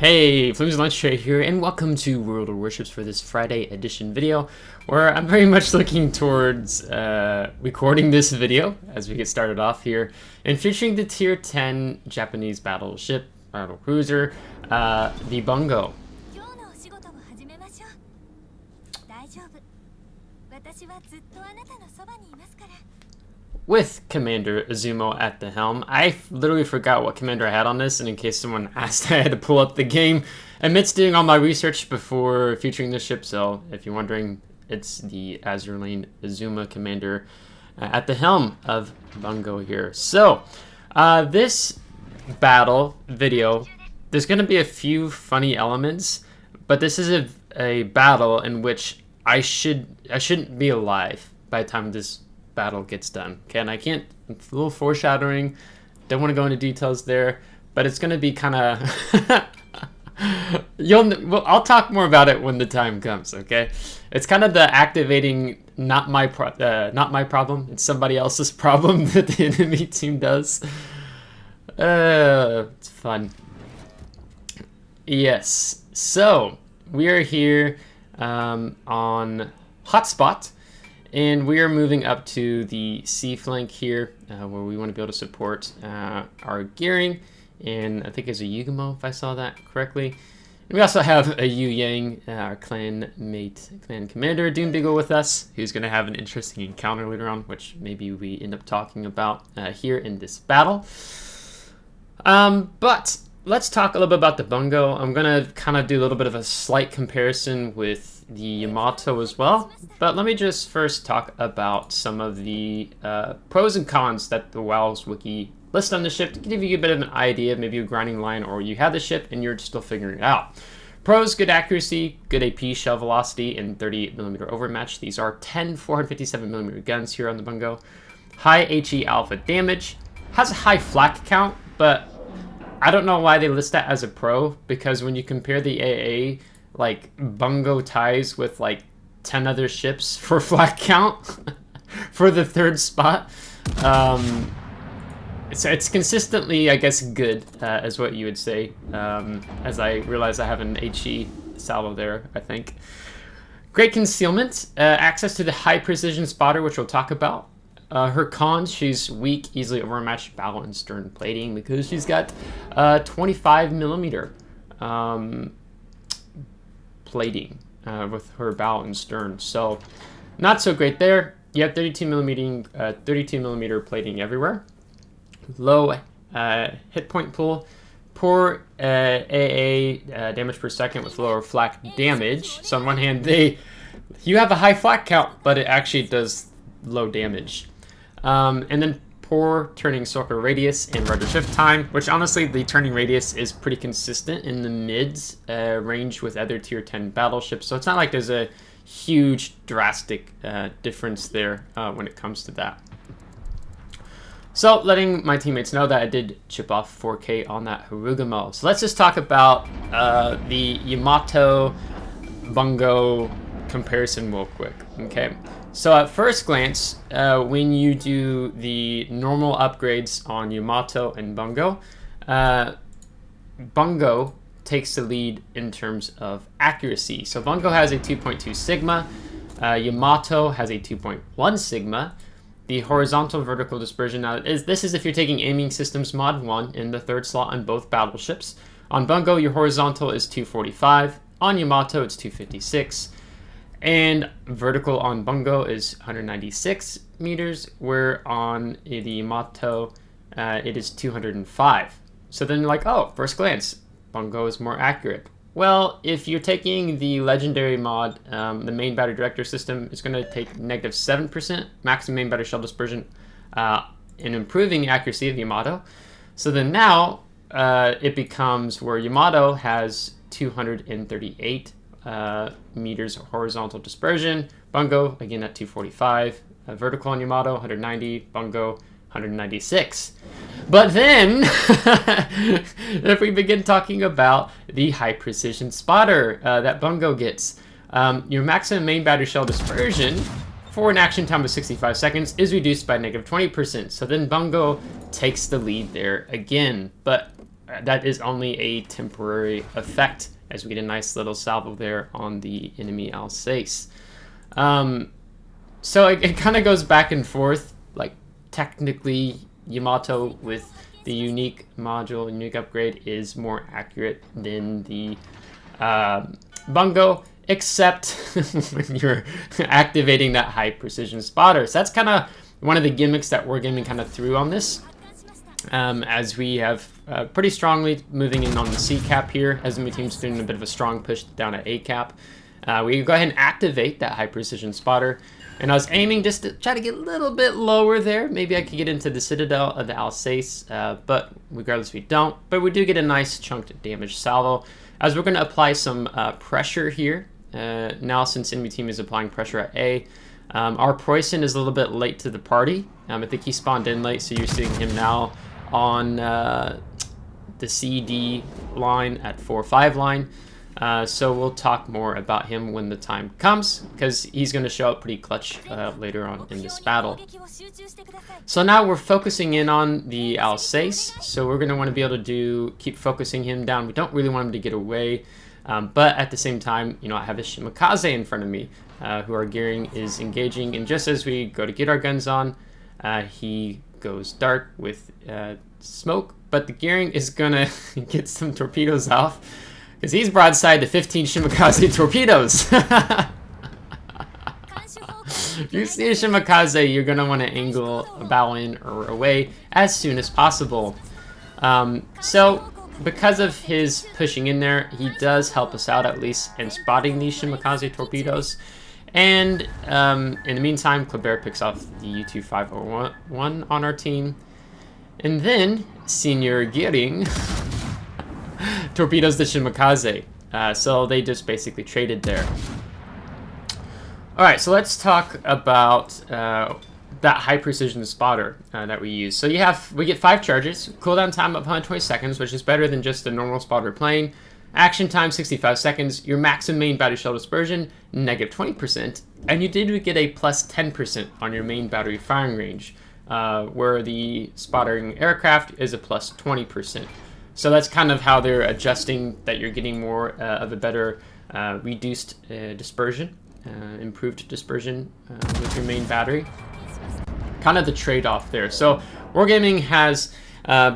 Hey, FlimsyLunchTray here, and welcome to World of Warships for this Friday edition video, where I'm very much looking towards recording this video as we get started off here, and featuring the Tier 10 Japanese battleship, battle cruiser, the Bungo. With Commander Izumo at the helm. I literally forgot what commander I had on this, and in case someone asked, I had to pull up the game amidst doing all my research before featuring this ship. So if you're wondering, it's the Azure Lane Izumo commander at the helm of Bungo here. So this battle video, there's going to be a few funny elements, but this is a battle in which I shouldn't be alive by the time this battle gets done. Okay, and I can't, it's a little foreshadowing, don't want to go into details there, but it's going to be kind of I'll talk more about it when the time comes. Okay, it's kind of the activating not my problem, it's somebody else's problem that the enemy team does. It's fun. Yes, so we are here on hotspot, and we are moving up to the C flank here, where we want to be able to support our gearing, and I think it's a Yugamo if I saw that correctly. And we also have a Yu Yang, our clan commander, Doom Beagle, with us, who's going to have an interesting encounter later on, which maybe we end up talking about here in this battle. But let's talk a little bit about the Bungo. I'm going to kind of do a little bit of a slight comparison with the Yamato as well, but let me just first talk about some of the pros and cons that the WoW's wiki lists on the ship to give you a bit of an idea, maybe a grinding line, or you have the ship and you're still figuring it out. Pros: good accuracy, good AP shell velocity, and 38mm overmatch. These are 10 457mm guns here on the Bungo. High HE alpha damage, has a high flak count, but I don't know why they list that as a pro, because when you compare the AA, like, Bungo ties with like 10 other ships for flak count for the third spot. It's consistently, I guess, good, is what you would say, as I realize I have an HE salvo there, I think. Great concealment, access to the high precision spotter, which we'll talk about. Her cons: she's weak, easily overmatched bow and stern plating because she's got 25mm plating with her bow and stern, so not so great there. You have 32mm plating everywhere. Low hit point pool, poor AA damage per second with lower flak damage. So on one hand, you have a high flak count, but it actually does low damage. And then poor turning circle radius and rudder shift time, which honestly the turning radius is pretty consistent in the mids range with other tier 10 battleships, so it's not like there's a huge drastic difference there when it comes to that. So letting my teammates know that I did chip off 4K on that Harugamo. So let's just talk about the Yamato Bungo comparison real quick. Okay, so at first glance, when you do the normal upgrades on Yamato and Bungo, Bungo takes the lead in terms of accuracy. So Bungo has a 2.2 sigma, Yamato has a 2.1 sigma. The horizontal vertical dispersion, now this is if you're taking aiming systems mod 1 in the third slot on both battleships. On Bungo, your horizontal is 245, on Yamato it's 256. And vertical on Bungo is 196 meters, where on the Yamato it is 205. So then you're like, oh, first glance, Bungo is more accurate. Well, if you're taking the legendary mod, the main battery director system is going to take -7% maximum main battery shell dispersion in improving accuracy of Yamato. So then now it becomes where Yamato has 238 meters horizontal dispersion, Bungo again at 245, vertical on Yamato 190, Bungo 196. But then if we begin talking about the high precision spotter that Bungo gets, your maximum main battery shell dispersion for an action time of 65 seconds is reduced by -20%. So then Bungo takes the lead there again. But that is only a temporary effect, as we get a nice little salvo there on the enemy Alsace. So it kind of goes back and forth. Like, technically, Yamato with the unique module, unique upgrade, is more accurate than the Bungo, except when you're activating that high precision spotter. So that's kind of one of the gimmicks that Wargaming kind of threw on this, as we have pretty strongly moving in on the C cap here, as the team's doing a bit of a strong push down at A cap. We go ahead and activate that high precision spotter, and I was aiming just to try to get a little bit lower there. Maybe I could get into the Citadel of the Alsace, but regardless we don't. But we do get a nice chunked damage salvo, as we're going to apply some pressure here. Now, since enemy team is applying pressure at A, our Preußen is a little bit late to the party. I think he spawned in late, so you're seeing him now on the CD line at 4-5 line. So we'll talk more about him when the time comes, because he's going to show up pretty clutch later on in this battle. So now we're focusing in on the Alsace, so we're going to want to be able to keep focusing him down. We don't really want him to get away, but at the same time, you know, I have a Shimakaze in front of me, who our gearing is engaging, and just as we go to get our guns on, he goes dark with smoke, but the gearing is going to get some torpedoes off, because he's broadside to 15 Shimakaze torpedoes. If you see a Shimakaze, you're going to want to angle a bow in or away as soon as possible. So, because of his pushing in there, he does help us out at least in spotting these Shimakaze torpedoes. And in the meantime, Kleber picks off the U-2501 on our team. And then, Senior Gearing torpedoes the Shimakaze. So they just basically traded there. Alright, so let's talk about that high precision spotter that we use. So we get 5 charges, cooldown time of 120 seconds, which is better than just the normal spotter playing. Action time 65 seconds, your maximum main battery shell dispersion, negative 20%, and you did get a plus 10% on your main battery firing range, where the spotting aircraft is a plus 20%. So that's kind of how they're adjusting, that you're getting more of a better reduced dispersion, improved dispersion with your main battery. Kind of the trade-off there. So Wargaming has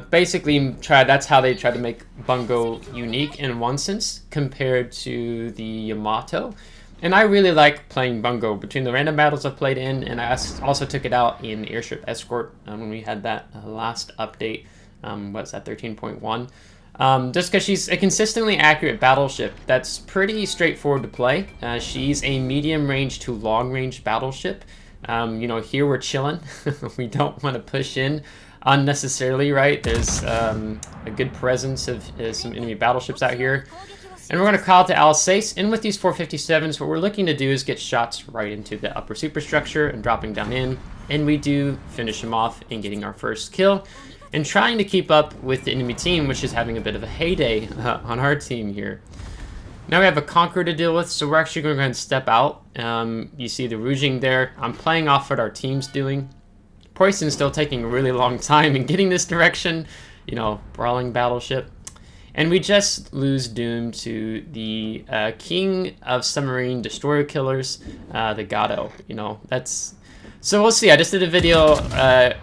basically that's how they tried to make Bungo unique in one sense compared to the Yamato. And I really like playing Bungo between the random battles I've played in, and I also took it out in Airship Escort when we had that last update. What's that, 13.1? Just because she's a consistently accurate battleship that's pretty straightforward to play. She's a medium range to long range battleship. You know, here we're chilling. We don't want to push in unnecessarily, right? There's a good presence of some enemy battleships out here. And we're going to call it to Alsace. And with these 457s, what we're looking to do is get shots right into the upper superstructure and dropping down in. And we do finish them off and getting our first kill. And trying to keep up with the enemy team, which is having a bit of a heyday on our team here. Now we have a Conqueror to deal with, so we're actually going to go ahead and step out. You see the rouging there. I'm playing off what our team's doing. Preußen's still taking a really long time in getting this direction. You know, brawling battleship. And we just lose Doom to the King of Submarine Destroyer Killers, the Gato. You know, that's... So we'll see. I just did a video,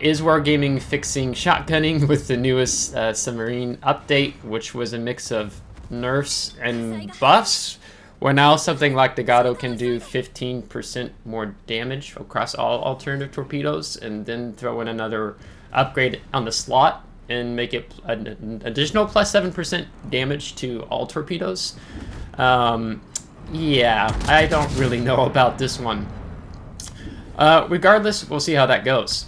is Wargaming fixing shotgunning with the newest submarine update, which was a mix of nerfs and buffs, where now something like the Gato can do 15% more damage across all alternative torpedoes, and then throw in another upgrade on the slot and make it an additional plus 7% damage to all torpedoes. Yeah, I don't really know about this one. Regardless, we'll see how that goes.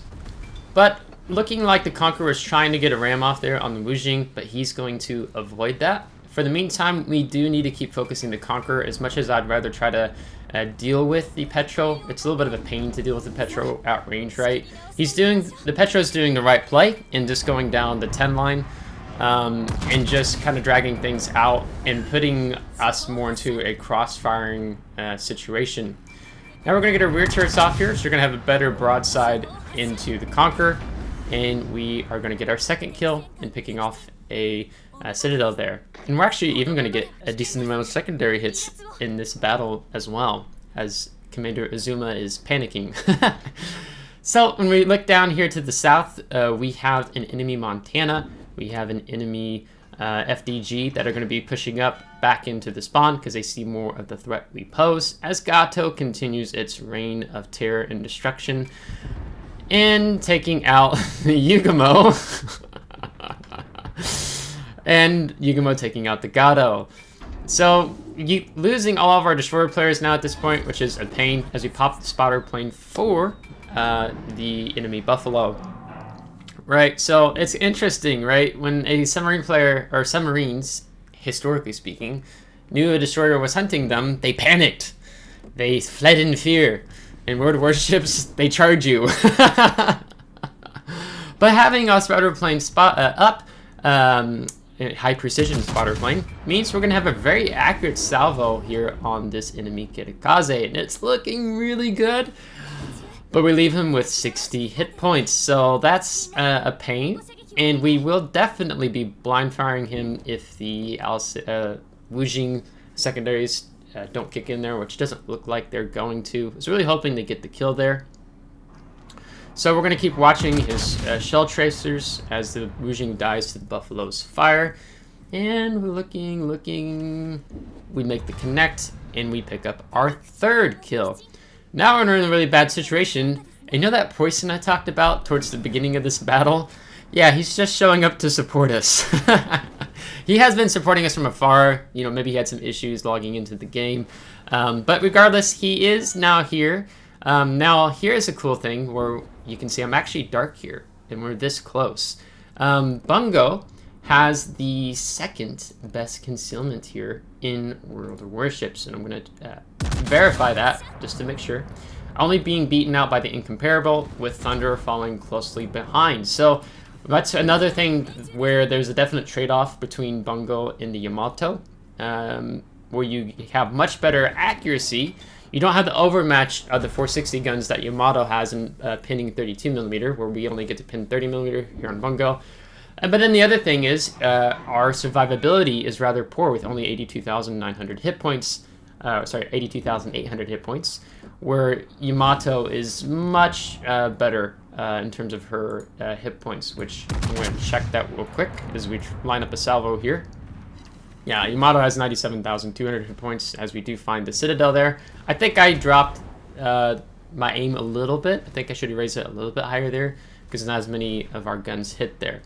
But looking like the Conqueror is trying to get a ram off there on the Wujing, but he's going to avoid that. For the meantime, we do need to keep focusing the Conqueror, as much as I'd rather try to deal with the Petro. It's a little bit of a pain to deal with the Petro at range, right? The Petro's doing the right play and just going down the 10 line and just kind of dragging things out and putting us more into a cross-firing situation. Now we're going to get our rear turrets off here, so you're going to have a better broadside into the Conqueror, and we are going to get our second kill and picking off a Citadel there. And we're actually even going to get a decent amount of secondary hits in this battle as well, as Commander Azuma is panicking. So when we look down here to the south, we have an enemy Montana, we have an enemy FDG that are going to be pushing up back into the spawn because they see more of the threat we pose, as Gato continues its reign of terror and destruction and taking out Yugamo. And Yugamo taking out the Gato. So losing all of our destroyer players now at this point, which is a pain, as we pop the spotter plane for the enemy Buffalo. Right, so it's interesting, right? When a submarine player, or submarines, historically speaking, knew a destroyer was hunting them, they panicked. They fled in fear. In World Warships, they charge you. But having a spotter plane high precision spotter plane means we're going to have a very accurate salvo here on this enemy Kirikaze, and it's looking really good. But we leave him with 60 hit points, so that's a pain. And we will definitely be blind firing him if the Wujing secondaries don't kick in there, which doesn't look like they're going to. I was really hoping to get the kill there. So we're going to keep watching his shell tracers as the Wujing dies to the Buffalo's fire. And we're looking. We make the connect, and we pick up our third kill. Now we're in a really bad situation. And you know that poison I talked about towards the beginning of this battle? Yeah, he's just showing up to support us. He has been supporting us from afar. You know, maybe he had some issues logging into the game. But regardless, he is now here. Now, here's a cool thing where you can see I'm actually dark here, and we're this close. Bungo has the second best concealment here in World of Warships, and I'm going to verify that just to make sure. Only being beaten out by the Incomparable, with Thunder falling closely behind. So that's another thing where there's a definite trade-off between Bungo and the Yamato, where you have much better accuracy. You don't have the overmatch of the 460 guns that Yamato has in pinning 32mm, where we only get to pin 30mm here on Bungo. But then the other thing is our survivability is rather poor, with only 82,900 hit points. 82,800 hit points, where Yamato is much better in terms of her hit points, which I'm going to check that real quick as we line up a salvo here. Yeah, Yamato has 97,200 hit points, as we do find the Citadel there. I think I dropped my aim a little bit. I think I should raise it a little bit higher there, because not as many of our guns hit there.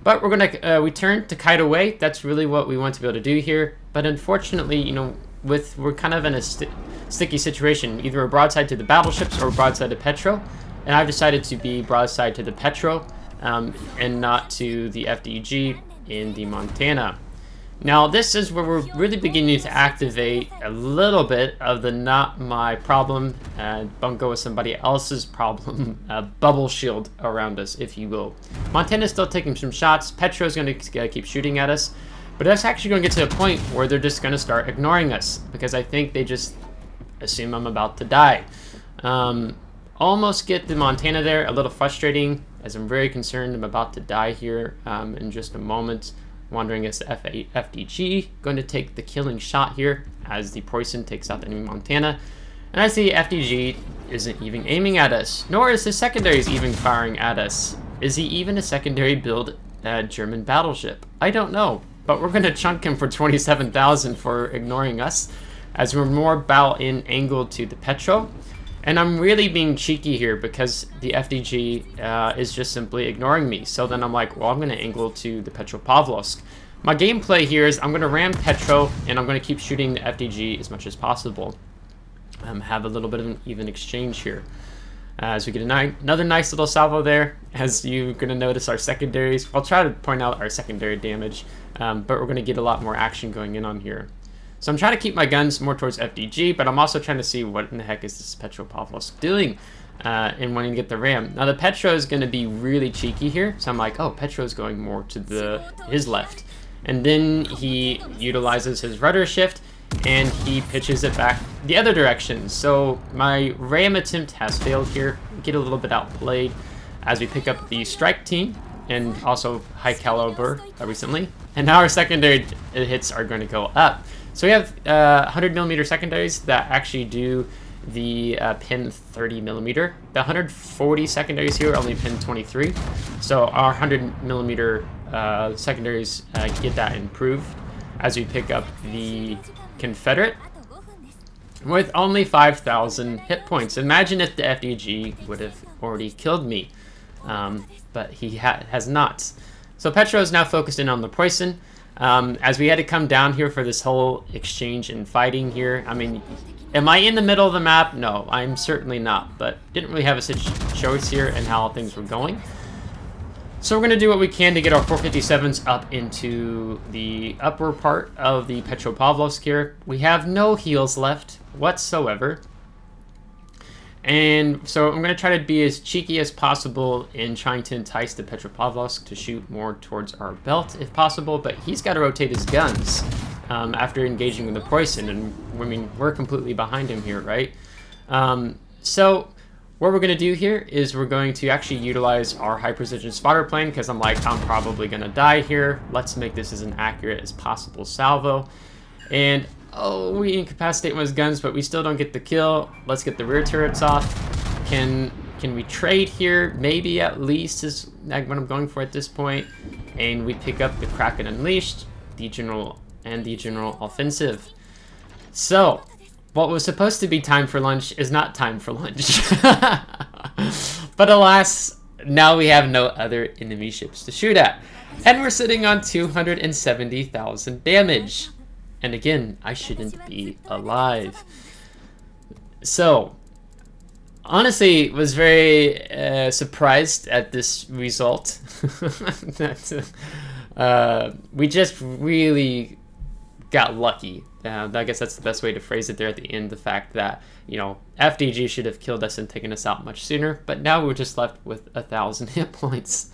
But we're going to return to kite away. That's really what we want to be able to do here. But unfortunately, you know, we're kind of in a sticky situation. Either a broadside to the battleships or a broadside to Petro. And I've decided to be broadside to the Petro and not to the FDG in the Montana. Now, this is where we're really beginning to activate a little bit of the not my problem, Bungo is somebody else's problem, bubble shield around us, if you will. Montana's still taking some shots. Petro's going to keep shooting at us. But that's actually going to get to a point where they're just going to start ignoring us, because I think they just assume I'm about to die. Almost get the Montana there, a little frustrating, as I'm very concerned I'm about to die here in just a moment. Wandering as the FDG, going to take the killing shot here as the poison takes out the enemy Montana. And I see FDG isn't even aiming at us, nor is his secondaries even firing at us. Is he even a secondary build German battleship? I don't know, but we're going to chunk him for 27,000 for ignoring us, as we're more bow in angled to the Petro. And I'm really being cheeky here because the FDG is just simply ignoring me. So then I'm like, well, I'm going to angle to the Petropavlovsk. My gameplay here is I'm going to ram Petro, and I'm going to keep shooting the FDG as much as possible. Have a little bit of an even exchange here. As we get another nice little salvo there, as you're going to notice our secondaries. I'll try to point out our secondary damage, but we're going to get a lot more action going in on here. So I'm trying to keep my guns more towards FDG, but I'm also trying to see what in the heck is this Petropavlovsk doing and wanting to get the ram. Now the Petro is going to be really cheeky here, so I'm like, oh, Petro's going more to his left. And then he utilizes his rudder shift, and he pitches it back the other direction. So my ram attempt has failed here. Get a little bit outplayed as we pick up the strike team, and also high caliber recently. And now our secondary hits are going to go up. So we have 100mm secondaries that actually do the pin 30mm. The 140 secondaries here only pin 23. So our 100mm secondaries get that improved as we pick up the Confederate with only 5,000 hit points. Imagine if the FDG would have already killed me, but he has not. So Petro is now focused in on the poison. As we had to come down here for this whole exchange and fighting here. I mean, am I in the middle of the map? No, I'm certainly not, but didn't really have a choice here in how things were going. So we're going to do what we can to get our 457s up into the upper part of the Petropavlovsk here. We have no heals left whatsoever. And so I'm going to try to be as cheeky as possible in trying to entice the Petropavlovsk to shoot more towards our belt if possible, but he's got to rotate his guns after engaging with the poison, and I mean, we're completely behind him here, right? So what we're going to do here is we're going to actually utilize our high precision spotter plane, because I'm probably going to die here. Let's make this as an accurate as possible salvo. And oh, we incapacitate one of his guns, but we still don't get the kill. Let's get the rear turrets off. Can we trade here? Maybe at least is what I'm going for at this point. And we pick up the Kraken Unleashed, the general offensive. So what was supposed to be time for lunch is not time for lunch. But alas, now we have no other enemy ships to shoot at. And we're sitting on 270,000 damage. And again, I shouldn't be alive. So, honestly, was very surprised at this result. We just really got lucky. I guess that's the best way to phrase it there at the end. The fact that, you know, FDG should have killed us and taken us out much sooner. But now we're just left with 1,000 hit points.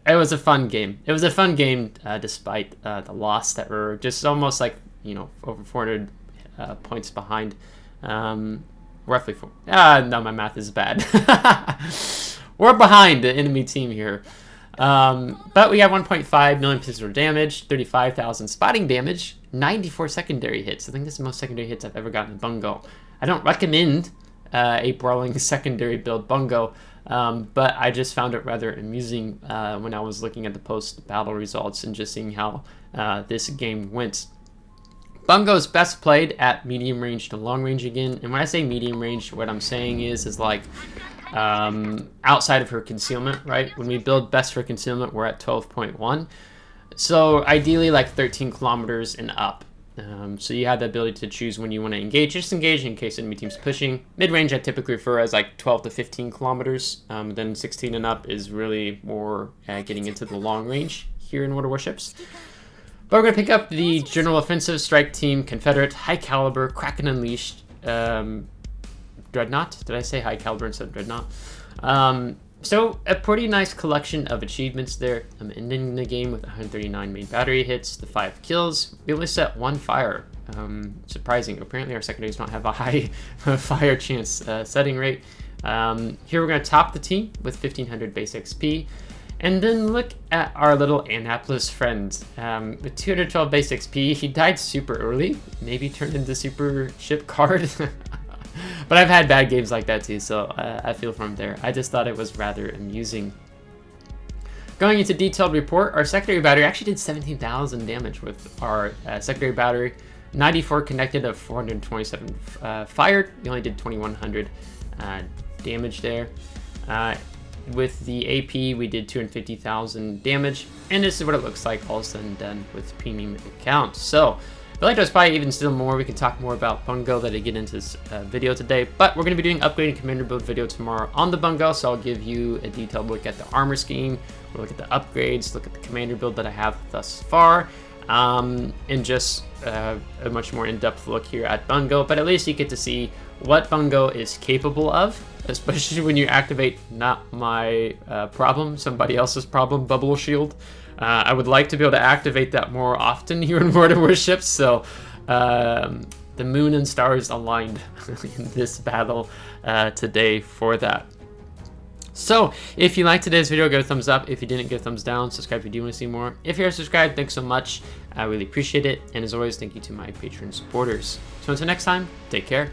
It was a fun game. It was a fun game despite the loss that we're just almost like, you know, over 400 points behind. Roughly 4. No, my math is bad. We're behind the enemy team here. But we have 1.5 million pistol damage, 35,000 spotting damage, 94 secondary hits. I think this is the most secondary hits I've ever gotten in Bungo. I don't recommend a brawling secondary build Bungo. But I just found it rather amusing when I was looking at the post-battle results and just seeing how this game went. Bungo's best played at medium range to long range again. And when I say medium range, what I'm saying is like outside of her concealment, right? When we build best for concealment, we're at 12.1. So ideally like 13 kilometers and up. So you have the ability to choose when you want to engage. Just engage in case enemy team's pushing. Mid-range I typically refer as like 12 to 15 kilometers. Then 16 and up is really more getting into the long range here in World of Warships. But we're going to pick up the General Offensive Strike Team, Confederate, High Caliber, Kraken Unleashed, Dreadnought. Did I say High Caliber instead of Dreadnought? So a pretty nice collection of achievements there. I'm ending the game with 139 main battery hits, the 5 kills. We only set 1 fire. Surprising. Apparently our secondaries don't have a high fire chance setting rate. Here we're going to top the team with 1500 base XP. And then look at our little Annapolis friend. With 212 base XP, he died super early. Maybe turned into super ship card. But I've had bad games like that too, so I feel from there. I just thought it was rather amusing. Going into detailed report, our secondary battery actually did 17,000 damage with our secondary battery. 94 connected of 427 fired. We only did 2,100 damage there. With the AP, we did 250,000 damage. And this is what it looks like all said and done with premium accounts. So, if you'd like to us probably even still more, we can talk more about Bungo that I get into this video today. But we're going to be doing upgrading commander build video tomorrow on the Bungo, so I'll give you a detailed look at the armor scheme, we'll look at the upgrades, look at the commander build that I have thus far, and just a much more in-depth look here at Bungo. But at least you get to see what Bungo is capable of, especially when you activate not my problem, somebody else's problem, Bubble Shield. I would like to be able to activate that more often here in World of Warships, so the moon and stars aligned in this battle today for that. So if you liked today's video, give a thumbs up. If you didn't, give a thumbs down. Subscribe if you do want to see more. If you're subscribed, thanks so much. I really appreciate it. And as always, thank you to my Patreon supporters. So until next time, take care.